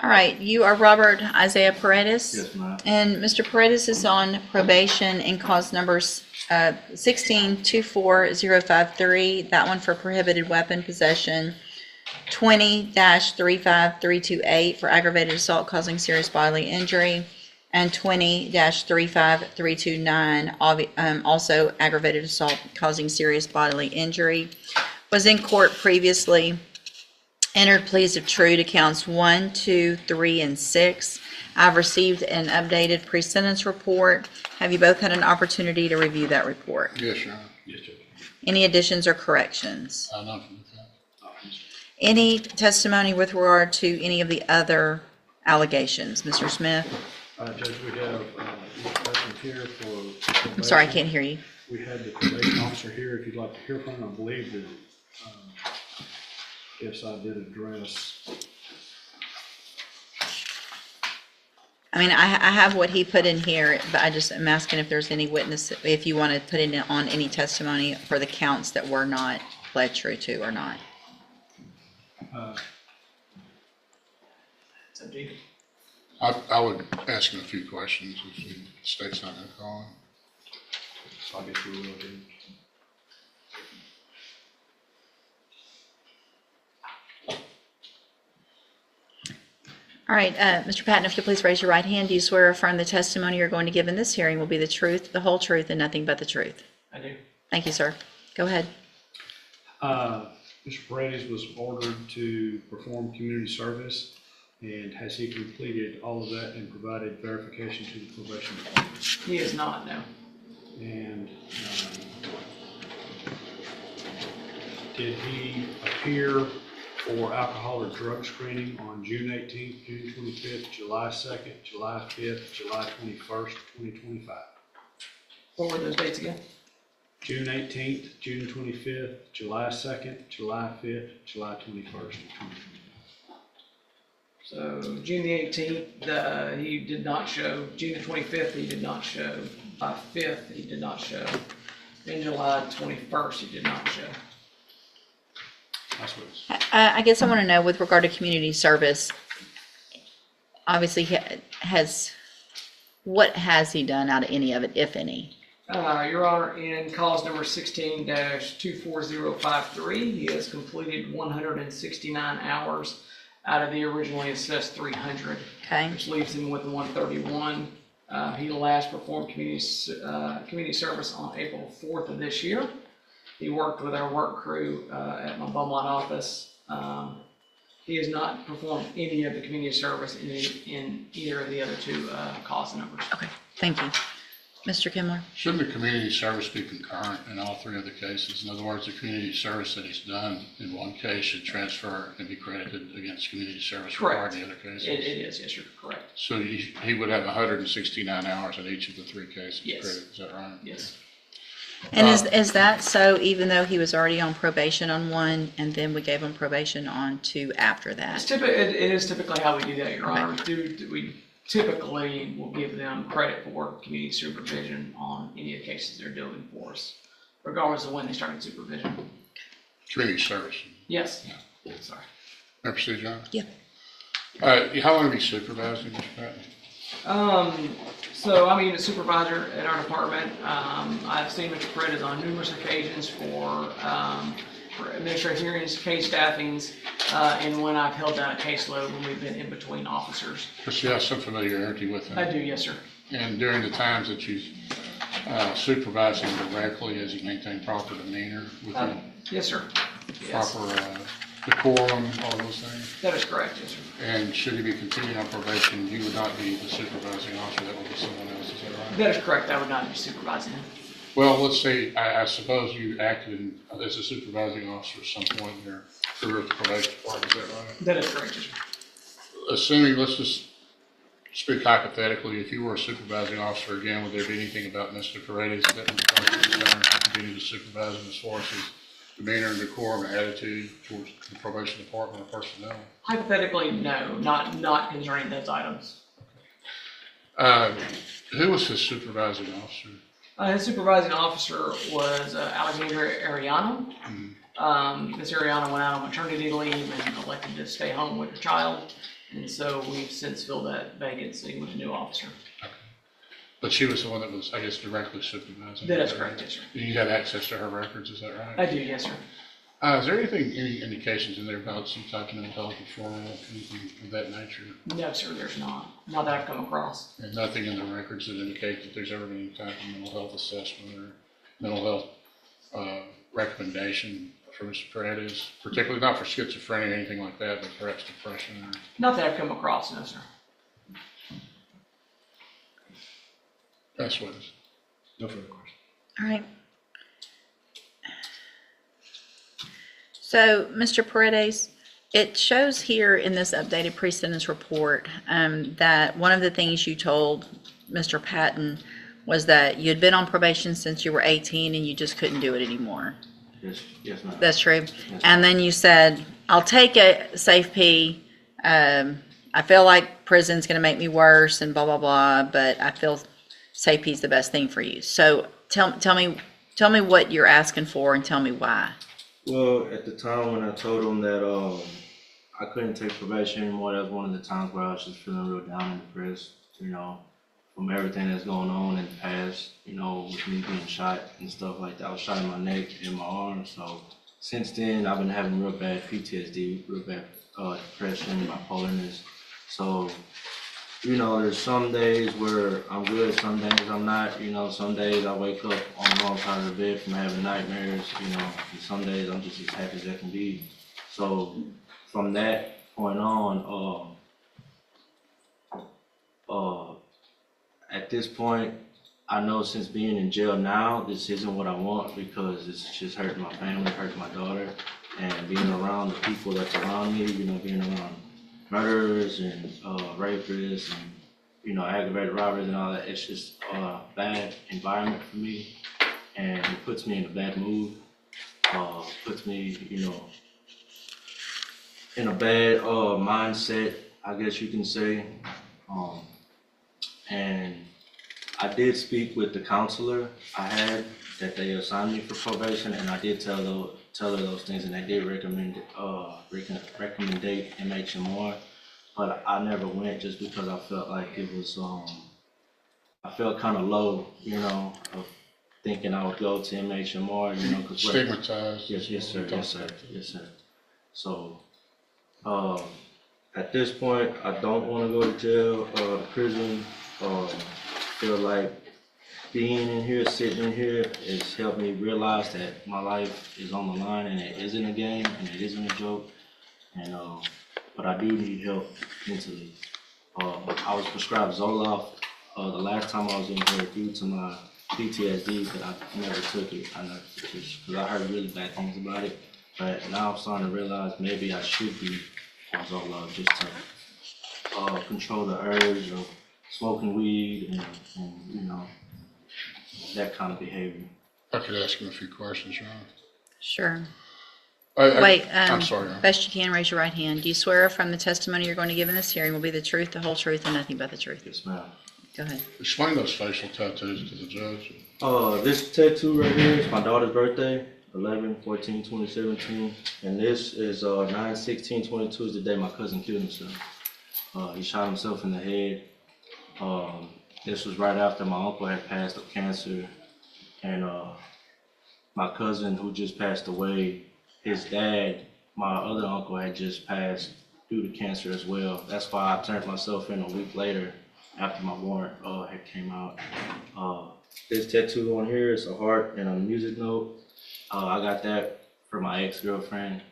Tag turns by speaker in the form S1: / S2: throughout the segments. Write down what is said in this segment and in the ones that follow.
S1: All right, you are Robert Isaiah Paredes?
S2: Yes, ma'am.
S1: And Mr. Paredes is on probation in cause numbers 16-24053, that one for prohibited weapon possession, 20-35328 for aggravated assault causing serious bodily injury, and 20-35329, also aggravated assault causing serious bodily injury. Was in court previously. Entered pleas of true to counts 1, 2, 3, and 6. I've received an updated pre-sentence report. Have you both had an opportunity to review that report?
S3: Yes, Your Honor.
S2: Yes, Judge.
S1: Any additions or corrections?
S3: None from the count.
S1: Any testimony with regard to any of the other allegations? Mr. Smith?
S2: Judge, we have Mr. Preston here for.
S1: I'm sorry, I can't hear you.
S2: We had the probation officer here, if you'd like to hear from him. I believe that, yes, I did address.
S1: I mean, I have what he put in here, but I just am asking if there's any witness, if you want to put in on any testimony for the counts that were not pled true to or not.
S3: I would ask him a few questions if the state's not going to call him.
S2: So I guess we will do.
S1: All right, Mr. Patton, if you'll please raise your right hand. Do you swear or affirm the testimony you're going to give in this hearing will be the truth, the whole truth, and nothing but the truth?
S2: I do.
S1: Thank you, sir. Go ahead.
S2: Mr. Paredes was ordered to perform community service, and has he completed all of that and provided verification to the probation department?
S4: He is not, no.
S2: And did he appear for alcohol or drug screening on June 18th, June 25th, July 2nd, July 5th, July 21st, 2025?
S4: What were those dates again?
S2: June 18th, June 25th, July 2nd, July 5th, July 21st, 2025.
S4: So June the 18th, he did not show. June the 25th, he did not show. July 5th, he did not show. And July 21st, he did not show.
S2: That's what it's.
S1: I guess I want to know with regard to community service, obviously what has he done out of any of it, if any?
S4: Your Honor, in cause number 16-24053, he has completed 169 hours out of the originally assessed 300,
S1: Okay.
S4: which leaves him with 131. He last performed community service on April 4th of this year. He worked with our work crew at my Beaumont office. He has not performed any of the community service in either of the other two cause numbers.
S1: Okay, thank you. Mr. Kimler?
S3: Shouldn't the community service be concurrent in all three of the cases? In other words, the community service that he's done in one case should transfer and be credited against community service required in the other cases?
S4: It is, yes, you're correct.
S3: So he would have 169 hours in each of the three cases
S4: Yes.
S3: credited, is that right?
S4: Yes.
S1: And is that so even though he was already on probation on one and then we gave him probation on two after that?
S4: It is typically how we do that, Your Honor. We typically will give them credit for community supervision on any of the cases they're doing for us, regardless of when they started supervision.
S3: Community service.
S4: Yes. Sorry.
S3: May I proceed, John?
S1: Yeah.
S3: How long have you supervised him, Mr. Patton?
S4: So I'm a supervisor at our department. I've seen Mr. Paredes on numerous occasions for administrative hearings, case staffings, and when I've held down a caseload when we've been in between officers.
S3: Because you have some familiarity with him.
S4: I do, yes, sir.
S3: And during the times that you supervised him directly, has he maintained proper demeanor with him?
S4: Yes, sir. Yes.
S3: Proper decorum, all those things?
S4: That is correct, yes, sir.
S3: And should he be continuing on probation, you would not be the supervising officer, that would be someone else, is that right?
S4: That is correct. I would not be supervising him.
S3: Well, let's say, I suppose you acted as a supervising officer at some point in your career at the probation department, is that right?
S4: That is correct, yes, sir.
S3: Assuming, let's just speak hypothetically, if you were a supervising officer again, would there be anything about Mr. Paredes that would cause you concern to continue to supervise him as far as his demeanor and decorum and attitude towards the probation department or personnel?
S4: Hypothetically, no, not concerning those items.
S3: Who was his supervising officer?
S4: His supervising officer was Alexandra Ariano. Ms. Ariano went out on maternity leave and elected to stay home with her child. And so we've since filled that vacancy with a new officer.
S3: But she was the one that was, I guess, directly supervising.
S4: That is correct, yes, sir.
S3: You had access to her records, is that right?
S4: I do, yes, sir.
S3: Is there any indications in there about some type of mental health referral, anything of that nature?
S4: No, sir, there's not. Not that I've come across.
S3: And nothing in the records that indicate that there's ever been any type of mental health assessment or mental health recommendation for Mr. Paredes, particularly not for schizophrenia or anything like that, but perhaps depression or?
S4: Not that I've come across, no, sir.
S3: That's what it is.
S2: No further questions.
S1: All right. So, Mr. Paredes, it shows here in this updated pre-sentence report that one of the things you told Mr. Patton was that you had been on probation since you were 18 and you just couldn't do it anymore.
S5: Yes, ma'am.
S1: That's true. And then you said, I'll take a safe P. I feel like prison's going to make me worse and blah, blah, blah, but I feel safe P is the best thing for you. So tell me what you're asking for and tell me why.
S5: Well, at the time when I told him that I couldn't take probation anymore, that was one of the times where I was just feeling real down and depressed, from everything that's going on in the past, with me being shot and stuff like that. I was shot in my neck and my arm. So since then, I've been having real bad PTSD, real bad depression, bipolarness. So, there's some days where I'm good, some days I'm not. Some days I wake up on the wrong side of the bed from having nightmares, and some days I'm just as happy as I can be. So from that point on, at this point, I know since being in jail now, this isn't what I want because it's just hurting my family, hurting my daughter, and being around the people that's around me, being around murderers and rapists and aggravated robberies and all that. It's just a bad environment for me, and it puts me in a bad mood. Puts me, in a bad mindset, I guess you can say. And I did speak with the counselor I had that they assigned me for probation, and I did tell her those things, and they did recommend MHMR, but I never went just because I felt like it was I felt kind of low, of thinking I would go to MHMR, cause
S3: Stigmatized.
S5: yes sir. So at this point, I don't want to go to jail or prison. Feel like being in here, sitting in here, has helped me realize that my life is on the line and it isn't a game and it isn't a joke. And but I do need help mentally. I was prescribed Zoloft the last time I was in here due to my PTSD, but I never took it. Because I heard really bad things about it. But now I'm starting to realize maybe I should be on Zoloft just to control the urge of smoking weed and that kind of behavior.
S3: I could ask him a few questions, Ron.
S1: Sure.
S3: I-
S1: Wait,
S3: I'm sorry, Ron.
S1: best you can, raise your right hand. Do you swear from the testimony you're going to give in this hearing will be the truth, the whole truth, and nothing but the truth?
S5: Yes, ma'am.
S1: Go ahead.
S3: Explain those facial tattoos to the judge.
S5: This tattoo right here is my daughter's birthday, 11/14/2017, and this is 9/16/22 is the day my cousin killed himself. He shot himself in the head. This was right after my uncle had passed of cancer, and my cousin who just passed away, his dad, my other uncle, had just passed due to cancer as well. That's why I turned myself in a week later after my warrant had came out. This tattoo on here is a heart and a music note. I got that for my ex-girlfriend,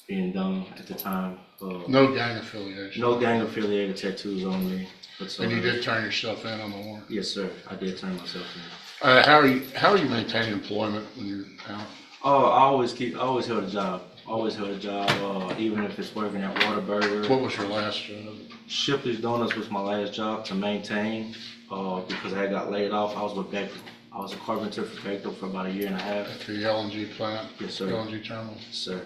S5: being dumb at the time.
S3: No gang affiliation.
S5: No gang affiliated tattoos on me.
S3: And you did turn yourself in on the warrant.
S5: Yes, sir. I did turn myself in.
S3: How are you maintaining employment when you're out?
S5: I always held a job. Even if it's working at Whataburger.
S3: What was your last job?
S5: Shipley's Donuts was my last job to maintain, because I got laid off. I was with Bechtel. I was a carpenter for Bechtel for about 1.5 years.
S3: At the LNG plant?
S5: Yes, sir.
S3: LNG terminal?
S5: Yes, sir.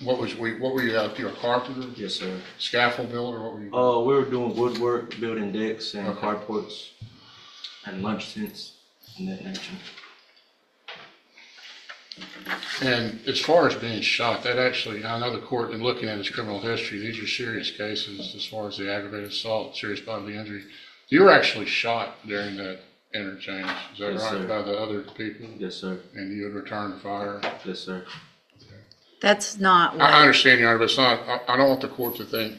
S3: What were you out? You were a carpenter?
S5: Yes, sir.
S3: Scaffold builder? What were you?
S5: We were doing woodwork, building decks and
S3: Okay.
S5: carports and lunch tents and that nature.
S3: And as far as being shot, that actually, I know the court, in looking at his criminal history, these are serious cases as far as the aggravated assault, serious bodily injury. You were actually shot during that interchange, is that
S5: Yes,
S3: right,
S5: sir.
S3: by the other people?
S5: Yes, sir.
S3: And you had returned fire?
S5: Yes, sir.
S1: That's not
S3: I
S1: what,
S3: understand, Your Honor, but it's not, I don't want the court to think,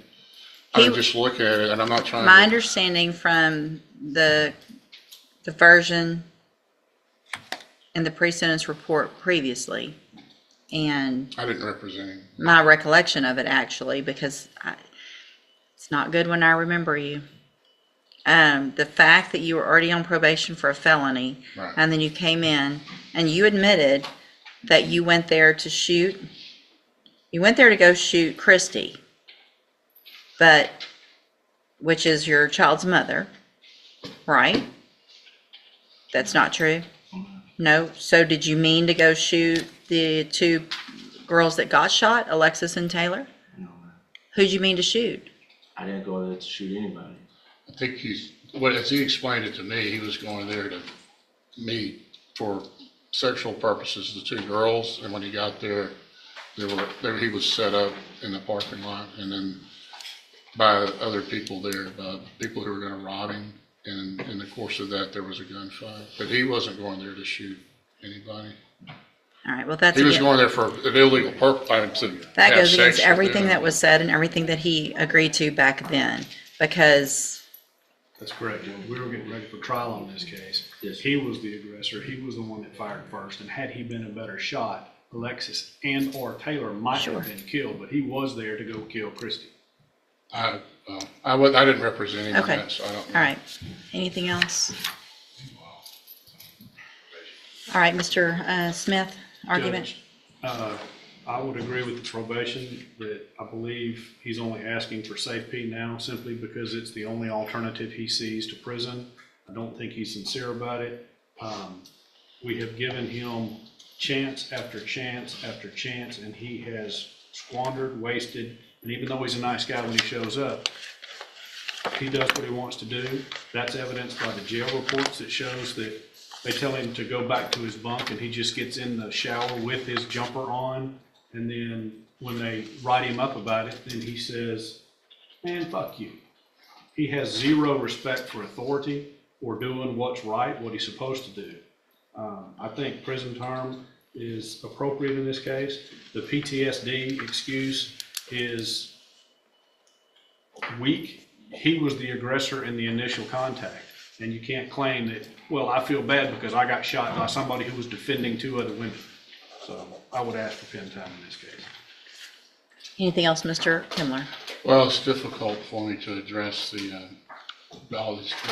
S1: He-
S3: I'm just looking at it, and I'm not trying
S1: my
S3: to.
S1: understanding from the version in the pre-sentence report previously, and
S3: I didn't represent him.
S1: my recollection of it actually, because it's not good when I remember you. The fact that you were already on probation for a felony,
S3: Right.
S1: and then you came in and you admitted that you went there to shoot, you went there to go shoot Christy, but, which is your child's mother, right? That's not true? No? So did you mean to go shoot the two girls that got shot, Alexis and Taylor?
S5: No, ma'am.
S1: Who'd you mean to shoot?
S5: I didn't go there to shoot anybody.
S3: I think as he explained it to me, he was going there to meet for sexual purposes, the two girls, and when he got there, he was set up in the parking lot, and then by other people there, by people who were gonna rob him, and in the course of that, there was a gunfight, but he wasn't going there to shoot anybody.
S1: All right, well, that's,
S3: He was
S1: again,
S3: going there for an illegal purpose,
S1: that
S3: have
S1: goes
S3: sex
S1: against
S3: with
S1: everything
S3: them.
S1: that was said and everything that he agreed to back then, because,
S2: That's correct. We were getting ready for trial on this case.
S5: Yes.
S2: He was the aggressor. He was the one that fired first. And had he been a better shot, Alexis and or Taylor might
S1: Sure.
S2: have been killed, but he was there to go kill Christy.
S3: I didn't represent him in
S1: Okay.
S3: that, so I don't know.
S1: all right. Anything else? All right, Mr. Smith, argument?
S2: Judge, I would agree with the probation that I believe he's only asking for safety now simply because it's the only alternative he sees to prison. I don't think he's sincere about it. We have given him chance after chance after chance, and he has squandered, wasted, and even though he's a nice guy when he shows up, he does what he wants to do. That's evidenced by the jail reports that shows that they tell him to go back to his bunk and he just gets in the shower with his jumper on. And then when they write him up about it, then he says, man, fuck you. He has zero respect for authority or doing what's right, what he's supposed to do. I think prison term is appropriate in this case. The PTSD excuse is weak. He was the aggressor in the initial contact. And you can't claim that, well, I feel bad because I got shot by somebody who was defending two other women. So I would ask for pen time in this case.
S1: Anything else, Mr. Kimler?
S3: Well, it's difficult for me to address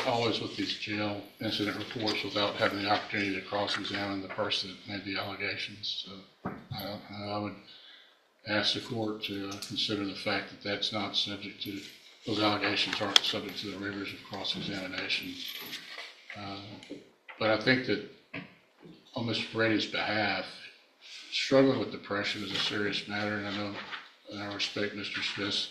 S3: always with these jail incident reports without having the opportunity to cross-examine the person that made the allegations. So I would ask the court to consider the fact that that's not subject to, those allegations aren't subject to the rigors of cross-examination. But I think that on Mr. Brady's behalf, struggling with depression is a serious matter, and I know, and I respect Mr. Smith's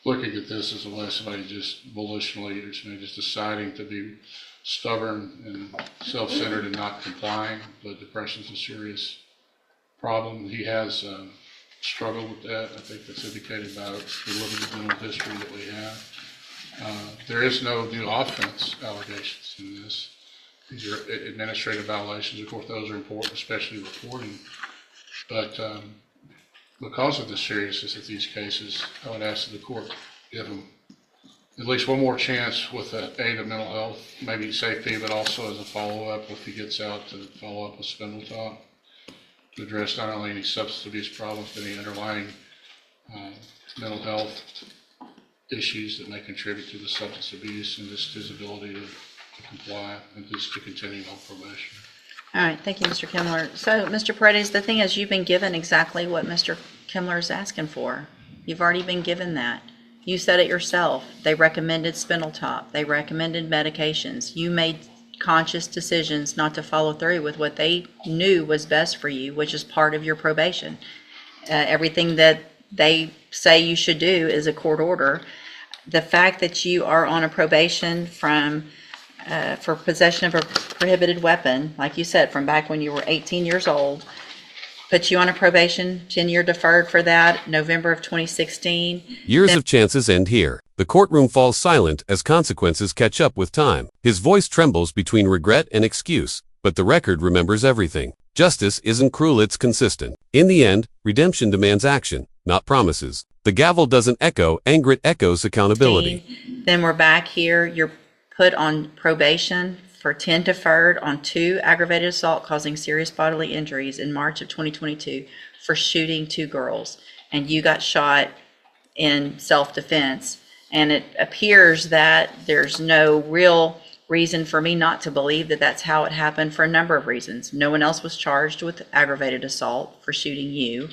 S3: looking at this as a way somebody just volitionally or somebody just deciding to be stubborn and self-centered and not complying, but depression is a serious problem. He has struggled with that. I think that's indicated by the limited mental history that we have. There is no new offense allegations in this. These are administrative violations. Of course, those are important, especially reporting. But because of the seriousness of these cases, I would ask that the court give him at least one more chance with the aid of mental health, maybe safety, but also as a follow-up if he gets out to follow up with Spindletop to address not only any substance abuse problems, but any underlying mental health issues that may contribute to the substance abuse and just his ability to comply and just to continue on probation.
S1: All right, thank you, Mr. Kimler. So, Mr. Paredes, the thing is, you've been given exactly what Mr. Kimler is asking for. You've already been given that. You said it yourself. They recommended Spindletop. They recommended medications. You made conscious decisions not to follow through with what they knew was best for you, which is part of your probation. Everything that they say you should do is a court order. The fact that you are on a probation for possession of a prohibited weapon, like you said, from back when you were 18 years old, put you on a probation, 10-year deferred for that, November of 2016.
S6: Years of chances end here. The courtroom falls silent as consequences catch up with time. His voice trembles between regret and excuse, but the record remembers everything. Justice isn't cruel, it's consistent. In the end, redemption demands action, not promises. The gavel doesn't echo anger, it echoes accountability.
S1: Then we're back here, you're put on probation for 10 deferred on 2 aggravated assault causing serious bodily injuries in March of 2022 for shooting 2 girls. And you got shot in self-defense. And it appears that there's no real reason for me not to believe that that's how it happened for a number of reasons. No one else was charged with aggravated assault for shooting you.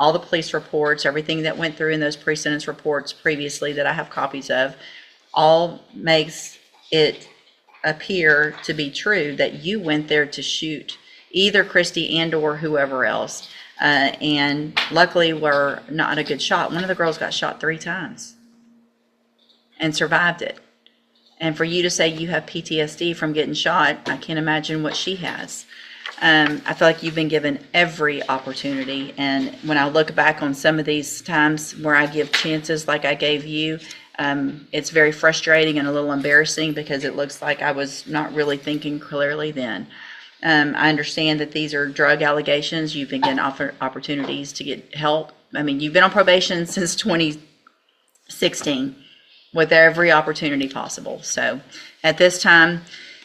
S1: All the police reports, everything that went through in those pre-sentence reports previously that I have copies of, all makes it appear to be true that you went there to shoot either Christy and or whoever else. And luckily we're not a good shot. One of the girls got shot 3 times and survived it. And for you to say you have PTSD from getting shot, I can't imagine what she has. I feel like you've been given every opportunity. And when I look back on some of these times where I give chances like I gave you, it's very frustrating and a little embarrassing because it looks like I was not really thinking clearly then. I understand that these are drug allegations. You've been given opportunities to get help. I mean, you've been on probation since 2016 with every opportunity possible. So at this time,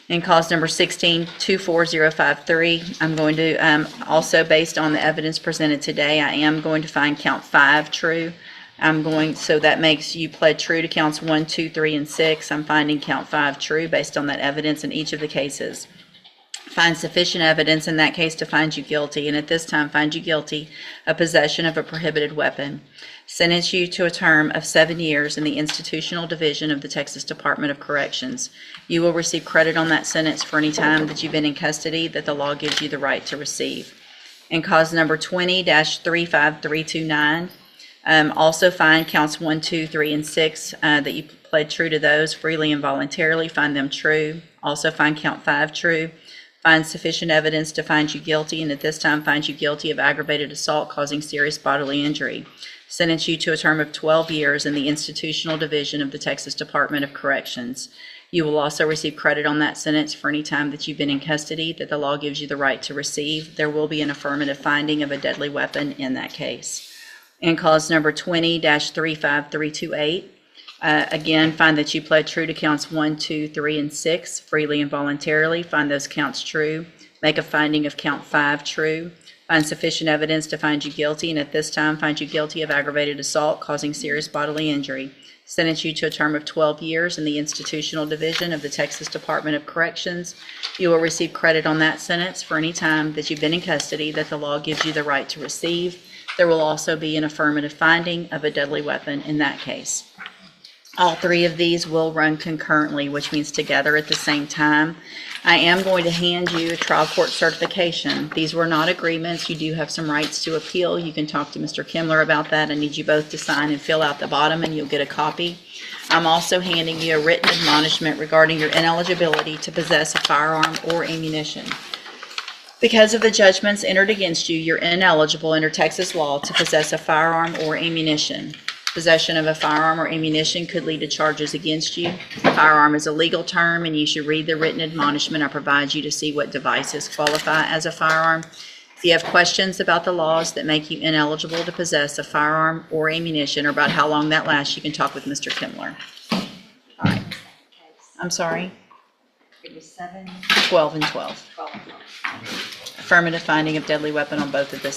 S1: in cause number 16-24053, I'm going to, also based on the evidence presented today, I am going to find count 5 true. So that makes you pled true to counts 1, 2, 3, and 6. I'm finding count 5 true based on that evidence in each of the cases. Find sufficient evidence in that case to find you guilty, and at this time find you guilty of possession of a prohibited weapon. Sentence you to a term of 7 years in the institutional division of the Texas Department of Corrections. You will receive credit on that sentence for any time that you've been in custody that the law gives you the right to receive. In cause number 20-35329, also find counts 1, 2, 3, and 6 that you pled true to those freely and voluntarily. Find them true. Also find count 5 true. Find sufficient evidence to find you guilty, and at this time find you guilty of aggravated assault causing serious bodily injury. Sentence you to a term of 12 years in the institutional division of the Texas Department of Corrections. You will also receive credit on that sentence for any time that you've been in custody that the law gives you the right to receive. There will be an affirmative finding of a deadly weapon in that case. In cause number 20-35328, again, find that you pled true to counts 1, 2, 3, and 6 freely and voluntarily. Find those counts true. Make a finding of count 5 true. Find sufficient evidence to find you guilty, and at this time find you guilty of aggravated assault causing serious bodily injury. Sentence you to a term of 12 years in the institutional division of the Texas Department of Corrections. You will receive credit on that sentence for any time that you've been in custody that the law gives you the right to receive. There will also be an affirmative finding of a deadly weapon in that case. All 3 of these will run concurrently, which means together at the same time. I am going to hand you a trial court certification. These were not agreements. You do have some rights to appeal. You can talk to Mr. Kimler about that. I need you both to sign and fill out the bottom, and you'll get a copy. I'm also handing you a written admonishment regarding your ineligibility to possess a firearm or ammunition. Because of the judgments entered against you, you're ineligible under Texas law to possess a firearm or ammunition. Possession of a firearm or ammunition could lead to charges against you. Firearm is a legal term, and you should read the written admonishment I provide you to see what devices qualify as a firearm. If you have questions about the laws that make you ineligible to possess a firearm or ammunition, or about how long that lasts, you can talk with Mr. Kimler. All right. I'm sorry?
S7: It was 7,
S1: 12 and 12.
S7: 12.
S1: Affirmative finding of deadly weapon on both of the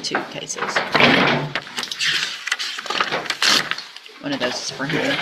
S1: 2 cases. One of those is for him.